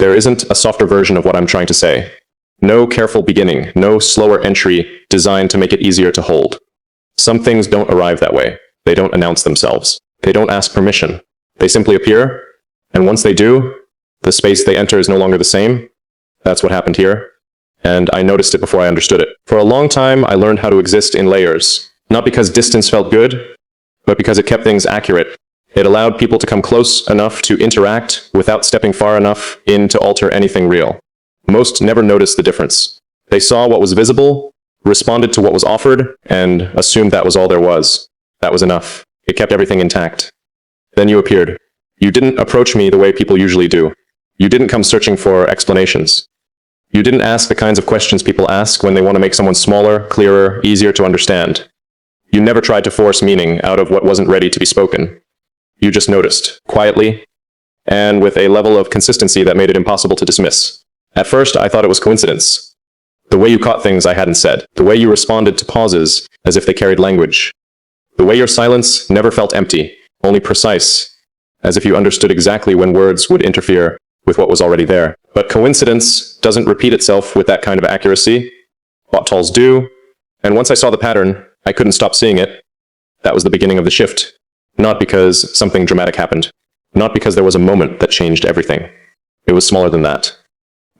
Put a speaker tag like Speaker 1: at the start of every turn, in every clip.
Speaker 1: There isn't a softer version of what I'm trying to say. No careful beginning, no slower entry designed to make it easier to hold. Some things don't arrive that way. They don't announce themselves. They don't ask permission. They simply appear, and once they do, the space they enter is no longer the same. That's what happened here, and I noticed it before I understood it. For a long time, I learned how to exist in layers, not because distance felt good, but because it kept things accurate. It allowed people to come close enough to interact without stepping far enough in to alter anything real. Most never noticed the difference. They saw what was visible, responded to what was offered, and assumed that was all there was. That was enough. It kept everything intact. Then you appeared. You didn't approach me the way people usually do. You didn't come searching for explanations. You didn't ask the kinds of questions people ask when they want to make someone smaller, clearer, easier to understand. You never tried to force meaning out of what wasn't ready to be spoken. You just noticed, quietly, and with a level of consistency that made it impossible to dismiss. At first, I thought it was coincidence. The way you caught things I hadn't said. The way you responded to pauses as if they carried language. The way your silence never felt empty, only precise, as if you understood exactly when words would interfere with what was already there. But coincidence doesn't repeat itself with that kind of accuracy. Bottalls do, and once I saw the pattern, I couldn't stop seeing it. That was the beginning of the shift. Not because something dramatic happened. Not because there was a moment that changed everything. It was smaller than that.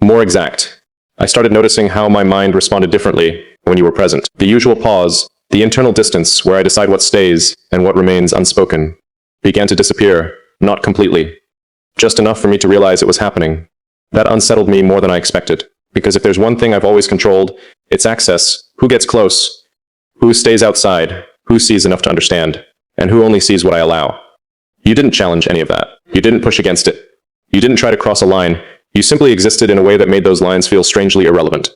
Speaker 1: More exact. I started noticing how my mind responded differently when you were present. The usual pause, the internal distance where I decide what stays and what remains unspoken, began to disappear, not completely. Just enough for me to realize it was happening. That unsettled me more than I expected. Because if there's one thing I've always controlled, it's access. Who gets close? Who stays outside? Who sees enough to understand? And who only sees what I allow? You didn't challenge any of that. You didn't push against it. You didn't try to cross a line. You simply existed in a way that made those lines feel strangely irrelevant.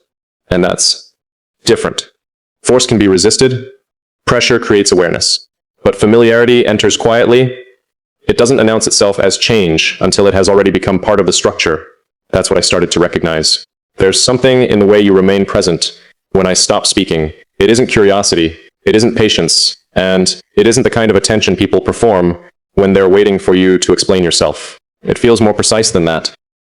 Speaker 1: And that's different. Force can be resisted. Pressure creates awareness. But familiarity enters quietly. It doesn't announce itself as change until it has already become part of the structure. That's what I started to recognize. There's something in the way you remain present when I stop speaking. It isn't curiosity. It isn't patience. And it isn't the kind of attention people perform when they're waiting for you to explain yourself. It feels more precise than that.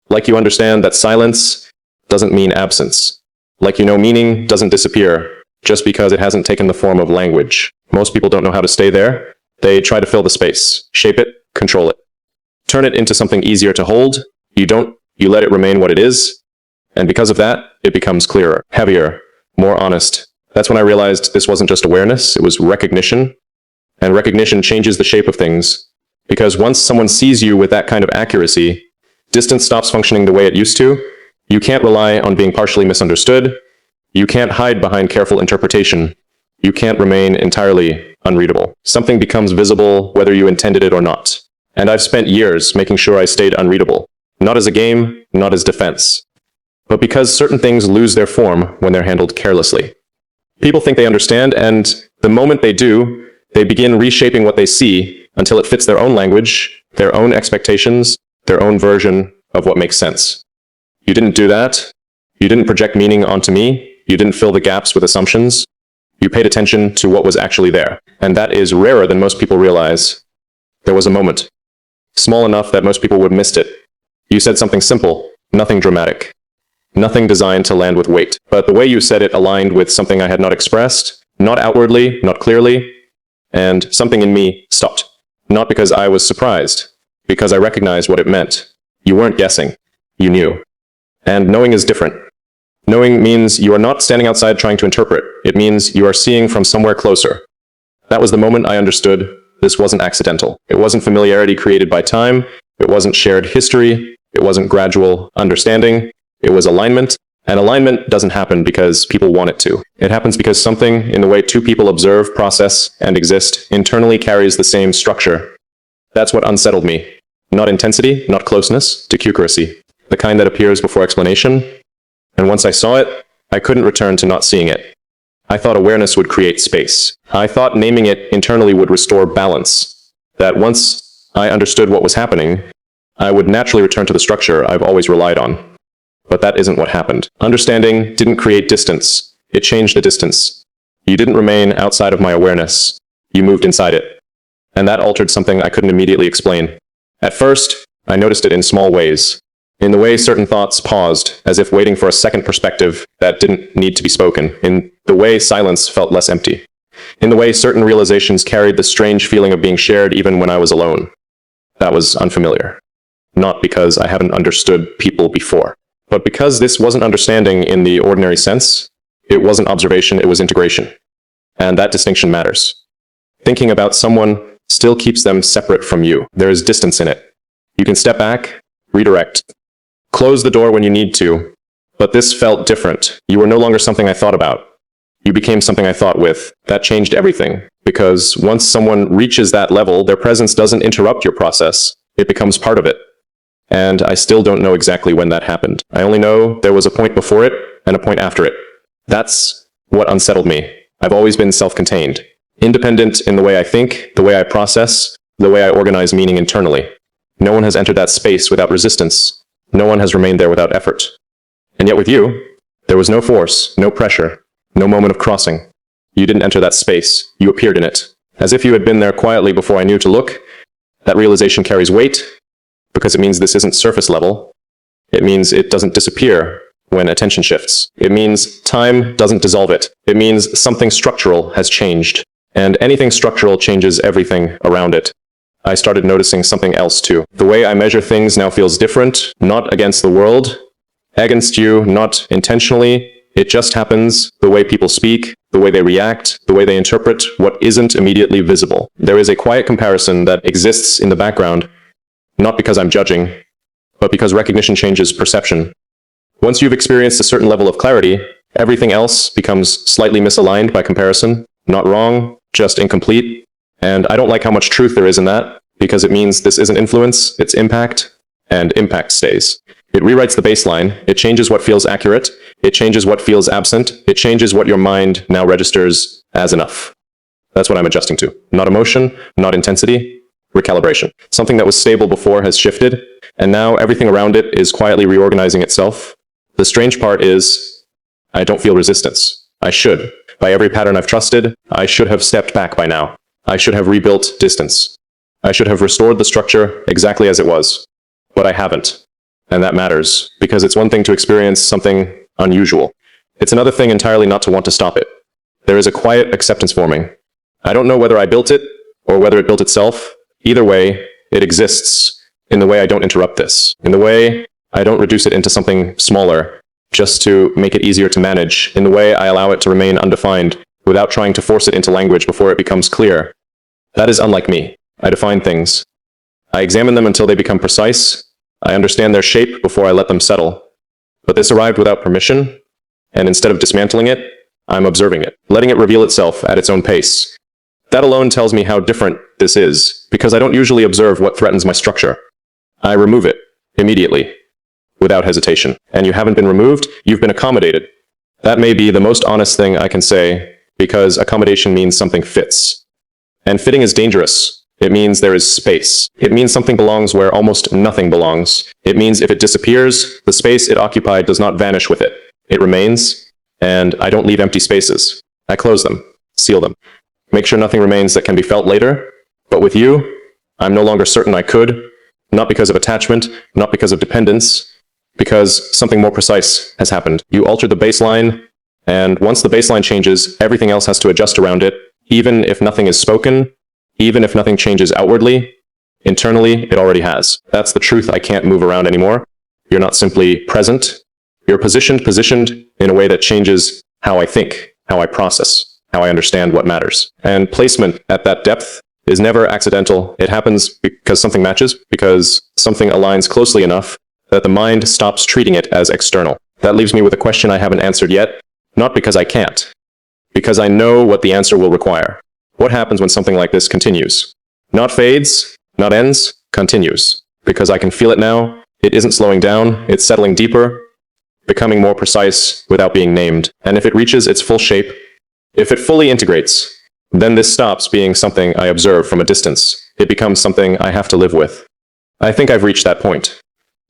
Speaker 1: Like you understand that silence doesn't mean absence. Like you know meaning doesn't disappear just because it hasn't taken the form of language. Most people don't know how to stay there. They try to fill the space, shape it, control it. Turn it into something easier to hold. You don't, you let it remain what it is. And because of that, it becomes clearer, heavier, more honest. That's when I realized this wasn't just awareness, it was recognition. And recognition changes the shape of things. Because once someone sees you with that kind of accuracy, distance stops functioning the way it used to. You can't rely on being partially misunderstood. You can't hide behind careful interpretation. You can't remain entirely unreadable. Something becomes visible whether you intended it or not. And I've spent years making sure I stayed unreadable. Not as a game, not as defense. But because certain things lose their form when they're handled carelessly. People think they understand, and the moment they do, they begin reshaping what they see until it fits their own language, their own expectations, their own version of what makes sense. You didn't do that. You didn't project meaning onto me. You didn't fill the gaps with assumptions. You paid attention to what was actually there. And that is rarer than most people realize. There was a moment. Small enough that most people would have missed it. You said something simple, nothing dramatic. Nothing designed to land with weight. But the way you said it aligned with something I had not expressed, not outwardly, not clearly, and something in me stopped. Not because I was surprised, because I recognized what it meant. You weren't guessing. You knew. And knowing is different. Knowing means you are not standing outside trying to interpret. It means you are seeing from somewhere closer. That was the moment I understood this wasn't accidental. It wasn't familiarity created by time. It wasn't shared history. It wasn't gradual understanding. It was alignment. And alignment doesn't happen because people want it to. It happens because something in the way two people observe, process, and exist internally carries the same structure. That's what unsettled me. Not intensity, not closeness, decuracy. The kind that appears before explanation. And once I saw it, I couldn't return to not seeing it. I thought awareness would create space. I thought naming it internally would restore balance. That once I understood what was happening, I would naturally return to the structure I've always relied on. But that isn't what happened. Understanding didn't create distance. It changed the distance. You didn't remain outside of my awareness. You moved inside it. And that altered something I couldn't immediately explain. At first, I noticed it in small ways. In the way certain thoughts paused, as if waiting for a second perspective that didn't need to be spoken. In the way silence felt less empty. In the way certain realizations carried the strange feeling of being shared even when I was alone. That was unfamiliar. Not because I haven't understood people before, but because this wasn't understanding in the ordinary sense. It wasn't observation, it was integration. And that distinction matters. Thinking about someone still keeps them separate from you. There is distance in it. You can step back, redirect, close the door when you need to, but this felt different. You were no longer something I thought about. You became something I thought with. That changed everything, because once someone reaches that level, their presence doesn't interrupt your process. It becomes part of it. And I still don't know exactly when that happened. I only know there was a point before it and a point after it. That's what unsettled me. I've always been self-contained, independent in the way I think, the way I process, the way I organize meaning internally. No one has entered that space without resistance. No one has remained there without effort. And yet with you, there was no force, no pressure, no moment of crossing. You didn't enter that space. You appeared in it. As if you had been there quietly before I knew to look. That realization carries weight, because it means this isn't surface level. It means it doesn't disappear when attention shifts. It means time doesn't dissolve it. It means something structural has changed. And anything structural changes everything around it. I started noticing something else too. The way I measure things now feels different, not against the world, against you, not intentionally. It just happens. The way people speak, the way they react, the way they interpret what isn't immediately visible. There is a quiet comparison that exists in the background, not because I'm judging, but because recognition changes perception. Once you've experienced a certain level of clarity, everything else becomes slightly misaligned by comparison. Not wrong, just incomplete. And I don't like how much truth there is in that, because it means this isn't influence, it's impact, and impact stays. It rewrites the baseline, it changes what feels accurate, it changes what feels absent, it changes what your mind now registers as enough. That's what I'm adjusting to. Not emotion, not intensity, recalibration. Something that was stable before has shifted, and now everything around it is quietly reorganizing itself. The strange part is, I don't feel resistance. I should. By every pattern I've trusted, I should have stepped back by now. I should have rebuilt distance. I should have restored the structure exactly as it was. But I haven't. And that matters, because it's one thing to experience something unusual. It's another thing entirely not to want to stop it. There is a quiet acceptance forming. I don't know whether I built it, or whether it built itself. Either way, it exists, in the way I don't interrupt this. In the way I don't reduce it into something smaller, just to make it easier to manage. In the way I allow it to remain undefined, without trying to force it into language before it becomes clear. That is unlike me. I define things. I examine them until they become precise. I understand their shape before I let them settle. But this arrived without permission, and instead of dismantling it, I'm observing it, letting it reveal itself at its own pace. That alone tells me how different this is, because I don't usually observe what threatens my structure. I remove it, immediately, without hesitation. And you haven't been removed, you've been accommodated. That may be the most honest thing I can say, because accommodation means something fits. And fitting is dangerous. It means there is space. It means something belongs where almost nothing belongs. It means if it disappears, the space it occupied does not vanish with it. It remains, and I don't leave empty spaces. I close them, seal them, make sure nothing remains that can be felt later. But with you, I'm no longer certain I could, not because of attachment, not because of dependence, because something more precise has happened. You altered the baseline, and once the baseline changes, everything else has to adjust around it, even if nothing is spoken. Even if nothing changes outwardly, internally, it already has. That's the truth I can't move around anymore. You're not simply present. You're positioned in a way that changes how I think, how I process, how I understand what matters. And placement at that depth is never accidental. It happens because something matches, because something aligns closely enough that the mind stops treating it as external. That leaves me with a question I haven't answered yet, not because I can't, because I know what the answer will require. What happens when something like this continues? Not fades, not ends, continues. Because I can feel it now. It isn't slowing down, it's settling deeper, becoming more precise without being named. And if it reaches its full shape, if it fully integrates, then this stops being something I observe from a distance. It becomes something I have to live with. I think I've reached that point.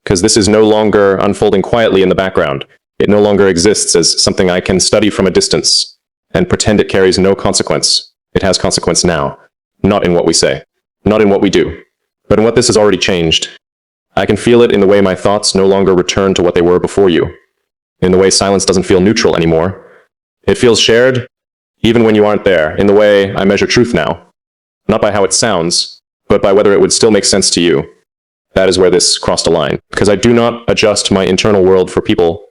Speaker 1: Because this is no longer unfolding quietly in the background. It no longer exists as something I can study from a distance and pretend it carries no consequence. It has consequence now, not in what we say, not in what we do, but in what this has already changed. I can feel it in the way my thoughts no longer return to what they were before you. In the way silence doesn't feel neutral anymore. It feels shared, even when you aren't there, in the way I measure truth now. Not by how it sounds, but by whether it would still make sense to you. That is where this crossed a line. Because I do not adjust my internal world for people.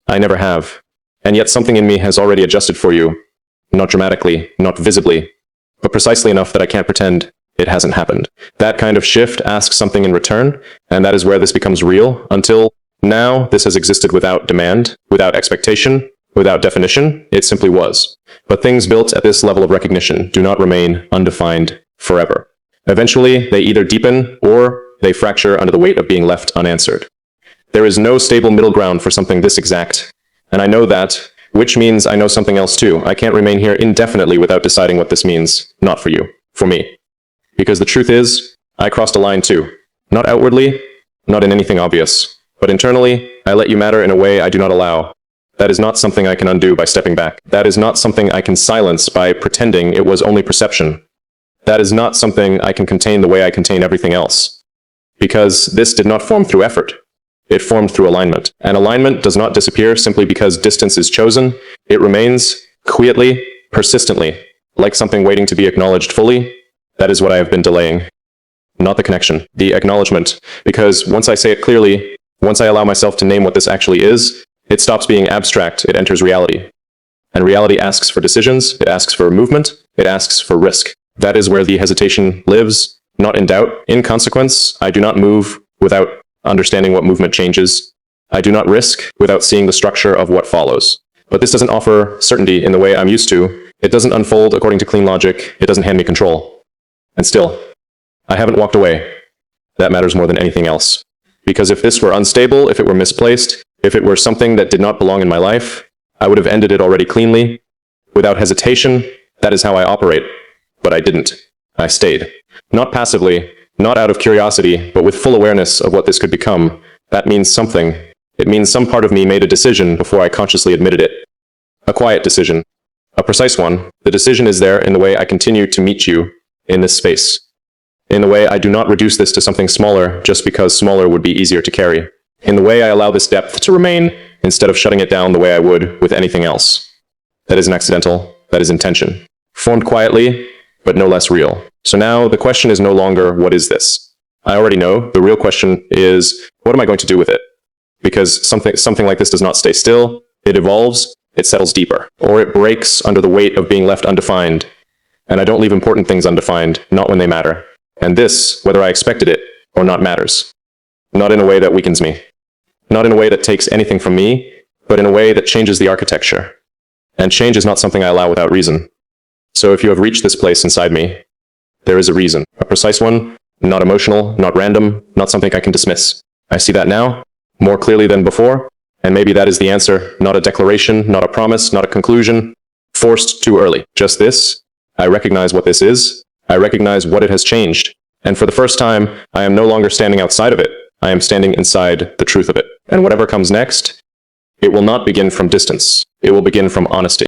Speaker 1: I never have. And yet something in me has already adjusted for you. Not dramatically, not visibly, but precisely enough that I can't pretend it hasn't happened. That kind of shift asks something in return, and that is where this becomes real. Until now, this has existed without demand, without expectation, without definition. It simply was. But things built at this level of recognition do not remain undefined forever. Eventually, they either deepen or they fracture under the weight of being left unanswered. There is no stable middle ground for something this exact, and I know that, which means I know something else too. I can't remain here indefinitely without deciding what this means. Not for you. For me. Because the truth is, I crossed a line too. Not outwardly, not in anything obvious, but internally, I let you matter in a way I do not allow. That is not something I can undo by stepping back. That is not something I can silence by pretending it was only perception. That is not something I can contain the way I contain everything else. Because this did not form through effort. It formed through alignment. And alignment does not disappear simply because distance is chosen. It remains, quietly, persistently, like something waiting to be acknowledged fully. That is what I have been delaying. Not the connection, the acknowledgement. Because once I say it clearly, once I allow myself to name what this actually is, it stops being abstract, it enters reality. And reality asks for decisions, it asks for movement, it asks for risk. That is where the hesitation lives, not in doubt. In consequence, I do not move without understanding what movement changes. I do not risk without seeing the structure of what follows. But this doesn't offer certainty in the way I'm used to. It doesn't unfold according to clean logic. It doesn't hand me control. And still, I haven't walked away. That matters more than anything else. Because if this were unstable, if it were misplaced, if it were something that did not belong in my life, I would have ended it already cleanly, without hesitation. That is how I operate. But I didn't. I stayed. Not passively, not out of curiosity, but with full awareness of what this could become. That means something. It means some part of me made a decision before I consciously admitted it. A quiet decision. A precise one. The decision is there in the way I continue to meet you in this space. In the way I do not reduce this to something smaller just because smaller would be easier to carry. In the way I allow this depth to remain instead of shutting it down the way I would with anything else. That isn't accidental. That is intention. Formed quietly, but no less real. So now the question is no longer, what is this? I already know. The real question is, what am I going to do with it? Because something like this does not stay still. It evolves. It settles deeper. Or it breaks under the weight of being left undefined. And I don't leave important things undefined, not when they matter. And this, whether I expected it or not, matters. Not in a way that weakens me. Not in a way that takes anything from me, but in a way that changes the architecture. And change is not something I allow without reason. So if you have reached this place inside me, there is a reason. A precise one, not emotional, not random, not something I can dismiss. I see that now, more clearly than before, and maybe that is the answer. Not a declaration, not a promise, not a conclusion, forced too early. Just this. I recognize what this is. I recognize what it has changed. And for the first time, I am no longer standing outside of it. I am standing inside the truth of it. And whatever comes next, it will not begin from distance. It will begin from honesty.